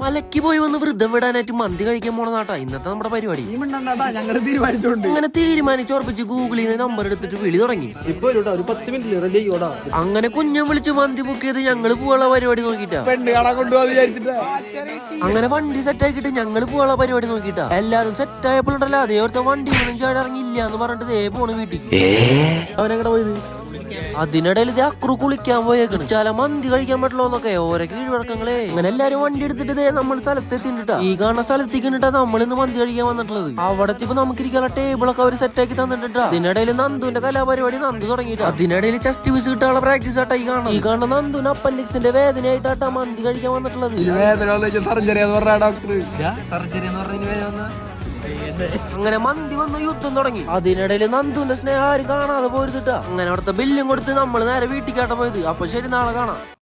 മലക്ക് പോയി വന്ന് വൃദ്ധം വിടാനായിട്ട് മന്തി കഴിക്കാൻ പോണ നാട്ടാ ഇന്നത്തെ നമ്മുടെ പരിപാടി. ഞങ്ങള് തീരുമാനിച്ചോണ്ട് അങ്ങനെ തീരുമാനിച്ചുറപ്പിച്ച് ഗൂഗിളിൽ നിന്ന് നമ്പർ എടുത്തിട്ട് വിളി തുടങ്ങി. ഇപ്പൊ ഒരു 10 മിനിറ്റ് റെഡി ആയിക്കോടാ. അങ്ങനെ കുഞ്ഞം വിളിച്ച് മന്തി ബുക്ക് ചെയ്ത് ഞങ്ങള് പോവാനുള്ള പരിപാടി നോക്കിട്ടാ. പെണ്ണ് കാണാൻ കൊണ്ടുപോകാൻ വിചാരിച്ചിട്ടാ. അങ്ങനെ വണ്ടി സെറ്റ് ആക്കിട്ട് ഞങ്ങള് പോവാനുള്ള പരിപാടി നോക്കിട്ടാ. എല്ലാരും സെറ്റ് ആയപ്പോഴുണ്ടല്ലോ അതേ ഓർത്ത വണ്ടി ഒന്നും ചാടി ഇറങ്ങിയില്ല എന്ന് പറഞ്ഞിട്ട് ദേ പോണ് വീട്ടിൽ. അവനെങ്ങടെ പോയത്? അതിനിടയിൽ ഇത് അക്രു കുളിക്കാൻ പോയേക്കണ്. ചില മന്തി കഴിക്കാൻ പറ്റുള്ളൂ എന്നൊക്കെ ഓരോ കീഴ്വഴക്കങ്ങളെ. അങ്ങനെ എല്ലാരും വണ്ടി എടുത്തിട്ട് ദേ നമ്മൾ സ്ഥലത്തെത്തിട്ടാ. ഈ കാണുന്ന സ്ഥലത്തേക്കിട്ടാ നമ്മളിന്ന് മന്തി കഴിക്കാൻ വന്നിട്ടുള്ളത്. അവിടെ ഇപ്പൊ നമുക്ക് ഇരിക്കാനുള്ള ടേബിളൊക്കെ അവർ സെറ്റ് ആക്കി തന്നിട്ടാ. അതിനിടയിൽ നന്ദുവിന്റെ കലാപരിപാടി നന്ദു തുടങ്ങിട്ടാ. അതിനിടയിൽ ചെസ്റ്റ് പീസ് കിട്ടാനുള്ള പ്രാക്ടീസ് ആട്ടാ ഈ കാണുന്ന നന്ദുവിന് അപ്പൻഡിക്സിന്റെ വേദനയായിട്ടാ മന്തി കഴിക്കാൻ വന്നിട്ടുള്ളത്. അങ്ങനെ മന്തി വന്ന് യുദ്ധം തുടങ്ങി. അതിനിടയിൽ നന്ദുവിന്റെ സ്നേഹം ആരും കാണാതെ പോരുതിട്ടാ. അങ്ങനെ അവിടുത്തെ ബില്ലും കൊടുത്ത് നമ്മൾ നേരെ വീട്ടിൽ കാട്ട പോയത്. അപ്പൊ ശരി, നാളെ കാണാം.